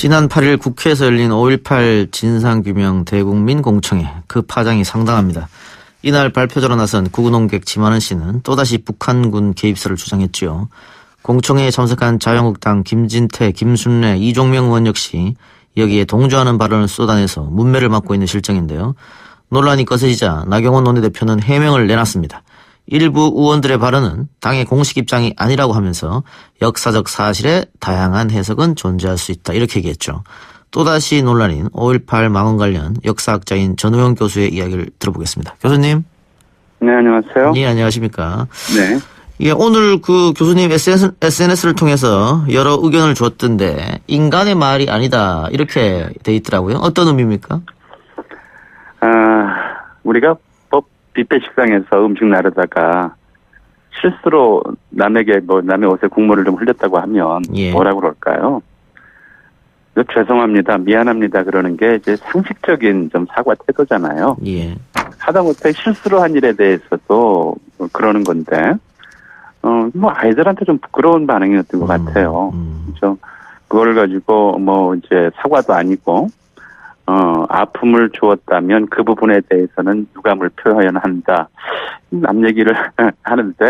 지난 8일 국회에서 열린 5.18 진상규명 대국민 공청회, 그 파장이 상당합니다. 이날 발표자로 나선 구구농객 지만은 씨는 또다시 북한군 개입설을 주장했지요. 공청회에 참석한 자유한국당 김진태, 김순례, 이종명 의원 역시 여기에 동조하는 발언을 쏟아내서 문매를 맞고 있는 실정인데요. 논란이 거세지자 나경원 원내대표는 해명을 내놨습니다. 일부 의원들의 발언은 당의 공식 입장이 아니라고 하면서 역사적 사실에 다양한 해석은 존재할 수 있다, 이렇게 얘기했죠. 또다시 논란인 5.18 망언 관련 역사학자인 전우영 교수의 이야기를 들어보겠습니다. 교수님. 네, 안녕하세요. 네, 안녕하십니까. 네. 예, 오늘 그 교수님 SNS를 통해서 여러 의견을 줬던데 인간의 말이 아니다, 이렇게 돼 있더라고요. 어떤 의미입니까? 우리가 뷔페 식당에서 음식 나르다가 실수로 남에게 남의 옷에 국물을 좀 흘렸다고 하면 예. 뭐라고 그럴까요? 죄송합니다, 미안합니다 그러는 게 이제 상식적인 좀 사과 태도잖아요. 예. 하다못해 실수로 한 일에 대해서도 그러는 건데, 아이들한테 좀 부끄러운 반응이었던 것 같아요. 그렇죠? 그걸 가지고 이제 사과도 아니고, 아픔을 주었다면 그 부분에 대해서는 유감을 표현한다. 남 얘기를 하는데,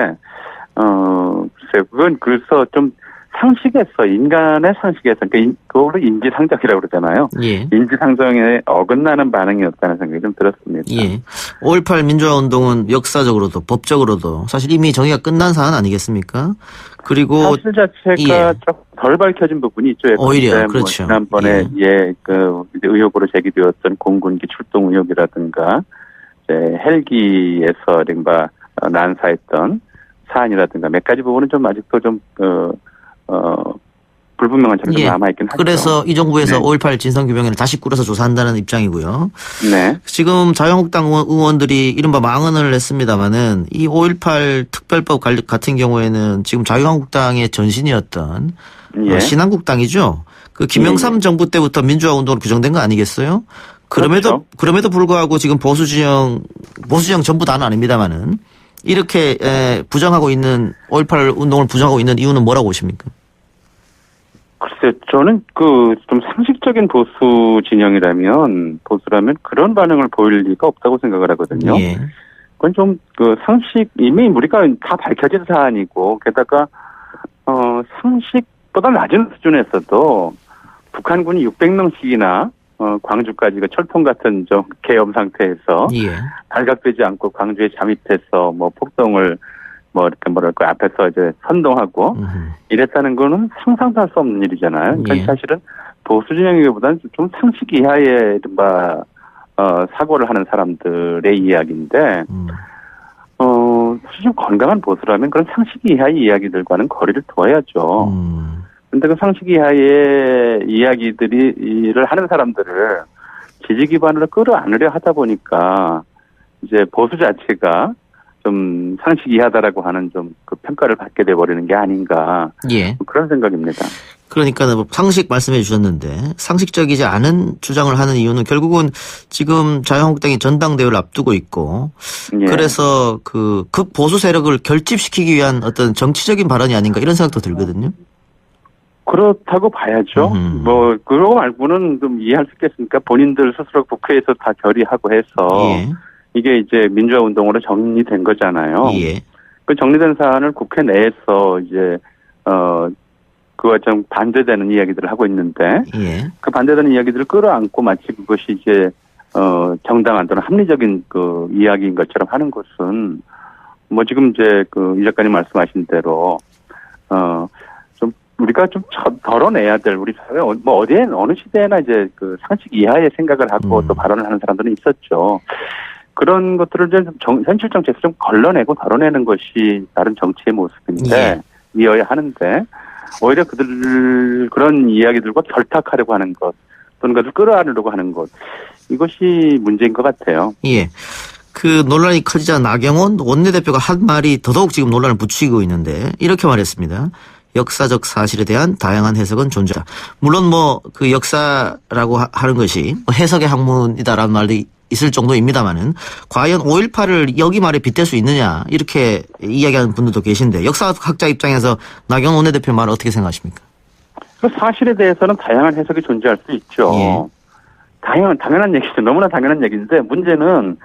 글쎄요, 그건 그래서 좀 상식에서, 인간의 상식에서, 그거를 인지상정이라고 그러잖아요. 예. 인지상정에 어긋나는 반응이었다는 생각이 좀 들었습니다. 예. 5.18 민주화운동은 역사적으로도 법적으로도 사실 이미 정의가 끝난 사안 아니겠습니까? 그리고 사실 자체가 조금 덜 밝혀진 부분이 있죠. 오히려 그렇죠. 지난번에 이제 의혹으로 제기되었던 공군기 출동 의혹이라든가, 이제 헬기에서 이른바 난사했던 사안이라든가 몇 가지 부분은 좀 아직도 좀 불분명한 점이 남아있긴 하죠. 그래서 이 정부에서 네. 5.18 진상규명회를 다시 꾸려서 조사한다는 입장이고요. 네. 지금 자유한국당 의원들이 이른바 망언을 했습니다마는 이 5.18 특별법 같은 경우에는 지금 자유한국당의 전신이었던 신한국당이죠. 그 김영삼 정부 때부터 민주화 운동으로 규정된 거 아니겠어요? 그럼에도 불구하고 지금 보수 진영 전부 다는 아닙니다마는 이렇게 부정하고 있는 5.18 운동을 부정하고 있는 이유는 뭐라고 보십니까? 글쎄, 저는 좀 상식적인 보수라면 그런 반응을 보일 리가 없다고 생각을 하거든요. 예. 그건 좀 이미 우리가 다 밝혀진 사안이고, 게다가 상식보다 낮은 수준에서도 북한군이 600명씩이나 광주까지 철통 같은 좀 계엄 상태에서 발각되지 않고 광주에 잠입해서 폭동을 이렇게 앞에서 이제 선동하고 이랬다는 거는 상상도 할 수 없는 일이잖아요. 그러니까 사실은 보수 진영이기보다는 좀 상식 이하의 사고를 하는 사람들의 이야기인데, 사실 좀 건강한 보수라면 그런 상식 이하의 이야기들과는 거리를 두어야죠. 근데 그 상식 이하의 이야기들을 하는 사람들을 지지 기반으로 끌어안으려 하다 보니까 이제 보수 자체가 좀 상식 이하다라고 하는 좀 평가를 받게 돼버리는 게 아닌가. 그런 생각입니다. 그러니까 상식 말씀해 주셨는데 상식적이지 않은 주장을 하는 이유는 결국은 지금 자유한국당이 전당대회를 앞두고 있고 그래서 극보수 세력을 결집시키기 위한 어떤 정치적인 발언이 아닌가, 이런 생각도 들거든요. 그렇다고 봐야죠. 그러고 말고는 좀 이해할 수 있겠습니까? 본인들 스스로 국회에서 다 결의하고 해서 이게 이제 민주화 운동으로 정리된 거잖아요. 그 정리된 사안을 국회 내에서 이제 그와 좀 반대되는 이야기들을 하고 있는데 그 반대되는 이야기들을 끌어안고 마치 그것이 이제 정당한 또는 합리적인 이야기인 것처럼 하는 것은 지금 이제 이 작가님 말씀하신 대로 좀 우리가 좀 덜어내야 될, 우리 사회 어느 시대나 이제 상식 이하의 생각을 하고 또 발언을 하는 사람들은 있었죠. 그런 것들을 이제 현실 정치에서 좀 걸러내고 덜어내는 것이 다른 정치의 모습인데, 이어야 하는데, 오히려 그런 이야기들과 결탁하려고 하는 것, 또는 그것을 끌어안으려고 하는 것, 이것이 문제인 것 같아요. 그 논란이 커지자 나경원 원내대표가 한 말이 더더욱 지금 논란을 부추기고 있는데, 이렇게 말했습니다. 역사적 사실에 대한 다양한 해석은 존재한다. 물론 그 역사라고 하는 것이 해석의 학문이다라는 말도 있을 정도입니다만은 과연 5.18을 여기 말에 빗댈 수 있느냐, 이렇게 이야기하는 분들도 계신데 역사학자 입장에서 나경원 원내대표 말을 어떻게 생각하십니까? 그 사실에 대해서는 다양한 해석이 존재할 수 있죠. 예. 당연한 얘기죠. 너무나 당연한 얘기인데 문제는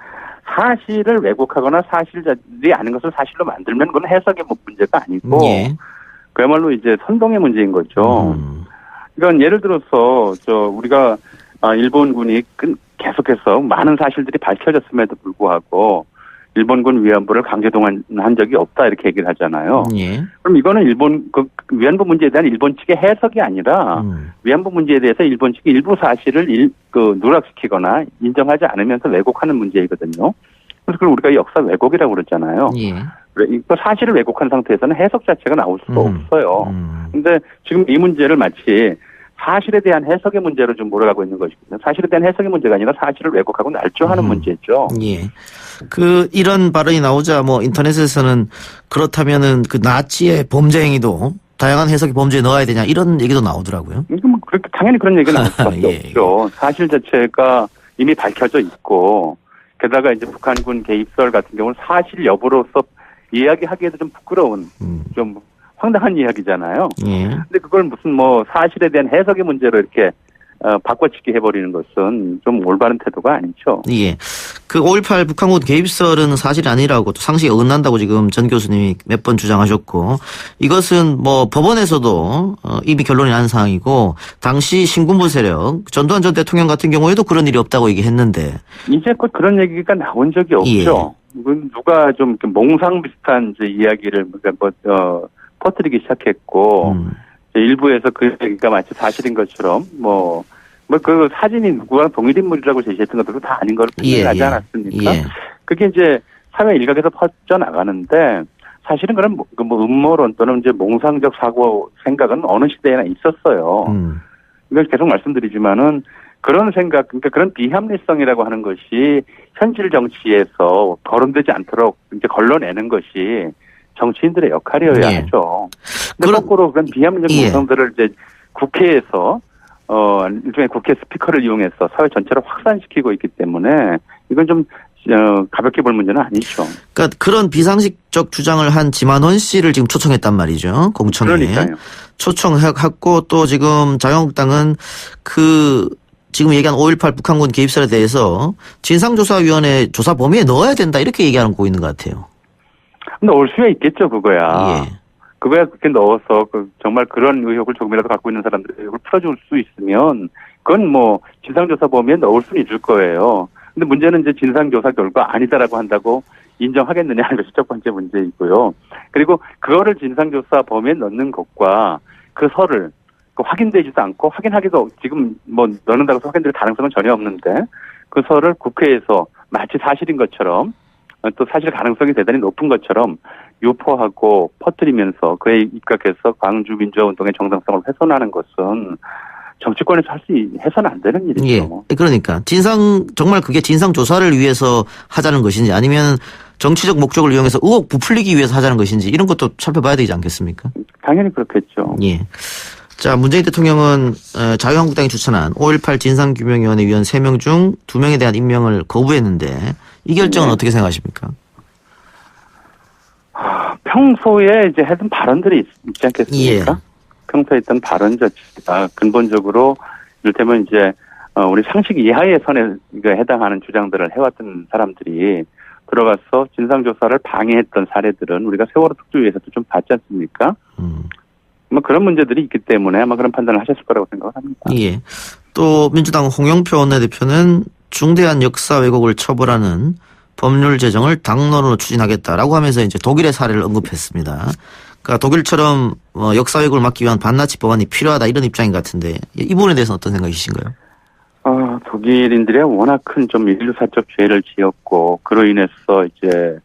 사실을 왜곡하거나 사실이 아닌 것을 사실로 만들면 그건 해석의 문제가 아니고 예. 그야말로 이제 선동의 문제인 거죠. 그러니까 예를 들어서 우리가 일본군이 계속해서 많은 사실들이 밝혀졌음에도 불구하고 일본군 위안부를 강제 동원한 적이 없다 이렇게 얘기를 하잖아요. 예. 그럼 이거는 위안부 문제에 대한 일본 측의 해석이 아니라 위안부 문제에 대해서 일본 측이 일부 사실을 누락시키거나 인정하지 않으면서 왜곡하는 문제이거든요. 그래서 그걸 우리가 역사 왜곡이라고 그러잖아요. 예. 이거 사실을 왜곡한 상태에서는 해석 자체가 나올 수가 없어요. 근데 지금 이 문제를 마치 사실에 대한 해석의 문제로 좀 몰아가고 있는 것이거든요. 사실에 대한 해석의 문제가 아니라 사실을 왜곡하고 날조하는 문제죠. 예. 이런 발언이 나오자 인터넷에서는 그렇다면은 그 나치의 범죄 행위도 다양한 해석의 범죄에 넣어야 되냐 이런 얘기도 나오더라고요. 그렇게 당연히 그런 얘기가 나올 수밖에 없죠. 사실 자체가 이미 밝혀져 있고 게다가 이제 북한군 개입설 같은 경우는 사실 여부로서 이야기하기에도 좀 부끄러운 좀 황당한 이야기잖아요. 예. 근데 그걸 무슨 사실에 대한 해석의 문제로 이렇게 바꿔치기 해버리는 것은 좀 올바른 태도가 아니죠. 예. 그 5.18 북한군 개입설은 사실이 아니라고 또 상식에 어긋난다고 지금 전 교수님이 몇 번 주장하셨고 이것은 법원에서도 이미 결론이 난 사항이고 당시 신군부 세력 전두환 전 대통령 같은 경우에도 그런 일이 없다고 얘기했는데 이제껏 그런 얘기가 나온 적이 없죠. 예. 누가 좀 몽상 비슷한 이야기를 퍼뜨리기 시작했고 일부에서 그 얘기가 마치 사실인 것처럼 그 사진이 누구랑 동일 인물이라고 제시했던 것들도 다 아닌 걸 분명하지 않았습니까? 예. 그게 이제 사회 일각에서 퍼져 나가는데 사실은 그런 음모론 또는 이제 몽상적 사고 생각은 어느 시대에나 있었어요. 이걸 계속 말씀드리지만은 그런 생각, 그러니까 그런 비합리성이라고 하는 것이 현실 정치에서 거론되지 않도록 이제 걸러내는 것이 정치인들의 역할이어야 하죠. 근데 거꾸로 그런 비합리적 구성들을 이제 국회에서 일종의 국회 스피커를 이용해서 사회 전체를 확산시키고 있기 때문에 이건 좀 가볍게 볼 문제는 아니죠. 그러니까 그런 비상식적 주장을 한 지만원 씨를 지금 초청했단 말이죠. 공청회에. 그러니까요. 초청했고 또 지금 자유한국당은 지금 얘기한 5.18 북한군 개입설에 대해서 진상조사위원회 조사 범위에 넣어야 된다 이렇게 얘기하고 있는 것 같아요. 넣을 수야 있겠죠, 그거야. 예. 그거야 그렇게 넣어서 정말 그런 의혹을 조금이라도 갖고 있는 사람들의 의혹을 풀어줄 수 있으면 그건 진상조사 범위에 넣을 수는 있을 거예요. 근데 문제는 이제 진상조사 결과 아니다라고 한다고 인정하겠느냐 하는 것이 첫 번째 문제이고요. 그리고 그거를 진상조사 범위에 넣는 것과 그 설을 확인되지도 않고 확인하기도 지금 넣는다고 해서 확인될 가능성은 전혀 없는데 그 설을 국회에서 마치 사실인 것처럼 또 사실 가능성이 대단히 높은 것처럼 유포하고 퍼뜨리면서 그에 입각해서 광주 민주화운동의 정당성을 훼손하는 것은 정치권에서 해서는 안 되는 일이죠. 예. 그러니까 정말 그게 진상조사를 위해서 하자는 것인지 아니면 정치적 목적을 이용해서 의혹 부풀리기 위해서 하자는 것인지 이런 것도 살펴봐야 되지 않겠습니까? 당연히 그렇겠죠. 예. 자, 문재인 대통령은 자유한국당이 추천한 5.18 진상규명위원회 위원 3명 중 2명에 대한 임명을 거부했는데 이 결정은 어떻게 생각하십니까? 평소에 이제 했던 발언들이 있지 않겠습니까? 예. 평소에 했던 발언 자체가 근본적으로 이를테면 이제 우리 상식 이하의 선에 해당하는 주장들을 해왔던 사람들이 들어가서 진상조사를 방해했던 사례들은 우리가 세월호 특조위에서도 좀 봤지 않습니까? 그런 문제들이 있기 때문에 아마 그런 판단을 하셨을 거라고 생각합니다. 예. 또 민주당 홍영표 원내대표는 중대한 역사 왜곡을 처벌하는 법률 제정을 당론으로 추진하겠다라고 하면서 이제 독일의 사례를 언급했습니다. 그러니까 독일처럼 역사 왜곡을 막기 위한 반나치 법안이 필요하다 이런 입장인 것 같은데 이 부분에 대해서는 어떤 생각이신가요? 독일인들이 워낙 큰 좀 인류사적 죄를 지었고 그로 인해서 이제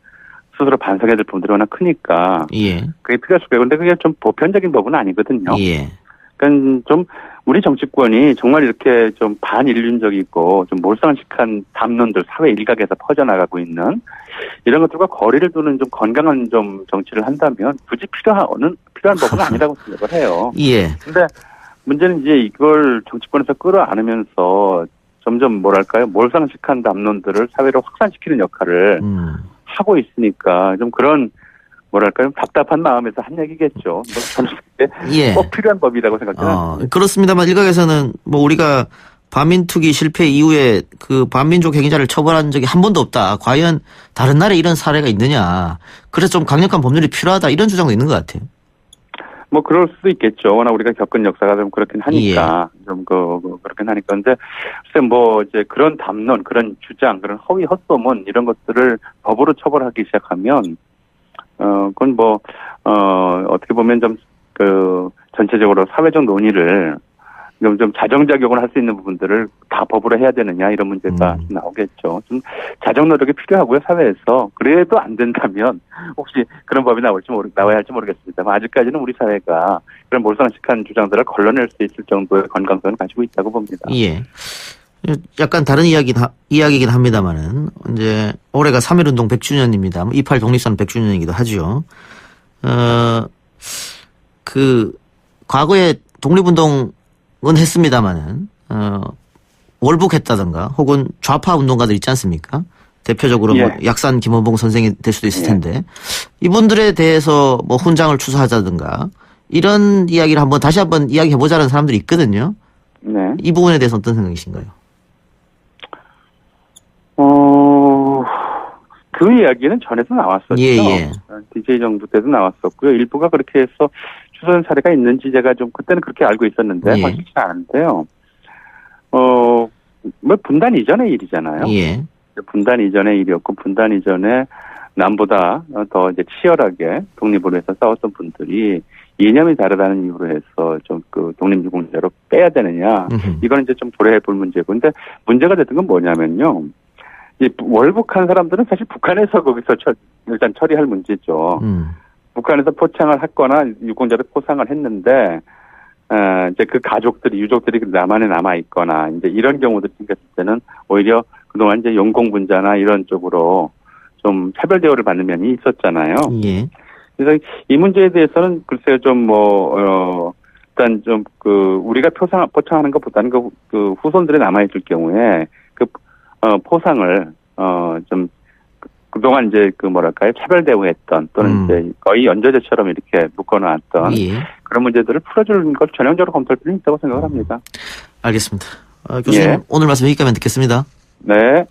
스스로 반성해야 될 부분들이 워낙 크니까 예. 그게 필요할 수가 있고 근데 그게 좀 보편적인 법은 아니거든요. 예. 그러니까 좀 우리 정치권이 정말 이렇게 좀 반인륜적이고 좀 몰상식한 담론들 사회 일각에서 퍼져나가고 있는 이런 것들과 거리를 두는 좀 건강한 좀 정치를 한다면 굳이 필요한 법은 아니라고 생각을 해요. 예. 근데 문제는 이제 이걸 정치권에서 끌어안으면서 점점 몰상식한 담론들을 사회로 확산시키는 역할을 하고 있으니까 좀 그런 뭐랄까요, 답답한 마음에서 한 얘기겠죠. 뭐 저는 예. 꼭 필요한 법이라고 생각해요. 그렇습니다만 일각에서는 뭐 우리가 반민특위 실패 이후에 그 반민족 행위자를 처벌한 적이 한 번도 없다. 과연 다른 나라에 이런 사례가 있느냐. 그래서 좀 강력한 법률이 필요하다. 이런 주장도 있는 것 같아요. 뭐 그럴 수도 있겠죠. 워낙 우리가 겪은 역사가 좀 그렇긴 하니까. 좀 그렇긴 하니까. 근데 글쎄 뭐 이제 그런 담론, 그런 주장, 그런 허위 헛소문 이런 것들을 법으로 처벌하기 시작하면 그건 뭐 어떻게 보면 좀 전체적으로 사회적 논의를 좀 자정작용을 할 수 있는 부분들을 다 법으로 해야 되느냐 이런 문제가 나오겠죠. 좀 자정 노력이 필요하고요, 사회에서. 그래도 안 된다면 혹시 그런 법이 나와야 할지 모르겠습니다만 아직까지는 우리 사회가 그런 몰상식한 주장들을 걸러낼 수 있을 정도의 건강성을 가지고 있다고 봅니다. 예. 약간 다른 이야기긴 합니다만은 이제 올해가 3.1운동 100주년입니다. 28 독립선 100주년이기도 하죠. 과거에 독립운동은 했습니다만은 월북했다든가 혹은 좌파 운동가들 있지 않습니까? 대표적으로 뭐 약산 김원봉 선생이 될 수도 있을 텐데 이분들에 대해서 뭐 훈장을 추서하자든가 이런 이야기를 다시 한번 이야기해보자는 사람들이 있거든요. 네. 이 부분에 대해서 어떤 생각이신가요? 그 이야기는 전에도 나왔었죠. DJ 정부 때도 나왔었고요. 일부가 그렇게 해서 추서한 사례가 있는지 제가 좀 그때는 그렇게 알고 있었는데 확실치 않은데요. 뭐 분단 이전의 일이잖아요. 분단 이전의 일이었고 분단 이전에 남보다 더 이제 치열하게 독립을 위해서 싸웠던 분들이 이념이 다르다는 이유로 해서 좀 독립유공자로 빼야 되느냐. 이거는 이제 좀 고려해볼 문제고. 근데 문제가 됐던 건 뭐냐면요. 이 월북한 사람들은 사실 북한에서 거기서 일단 처리할 문제죠. 북한에서 포창을 했거나 유공자를 포상을 했는데, 이제 그 가족들이, 유족들이 남한에 남아있거나, 이제 이런 경우들이 생겼을 때는 오히려 그동안 이제 용공분자나 이런 쪽으로 좀 차별 대우를 받는 면이 있었잖아요. 그래서 이 문제에 대해서는 글쎄요, 일단 우리가 포창하는 것보다는 후손들이 남아있을 경우에 포상을, 그동안 이제 차별 대우했던 또는 이제 거의 연좌제처럼 이렇게 묶어놨던 그런 문제들을 풀어주는 걸 전형적으로 검토할 필요는 있다고 생각을 합니다. 알겠습니다. 교수님, 오늘 말씀 여기까지 듣겠습니다. 네.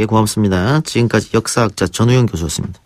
고맙습니다. 지금까지 역사학자 전우영 교수였습니다.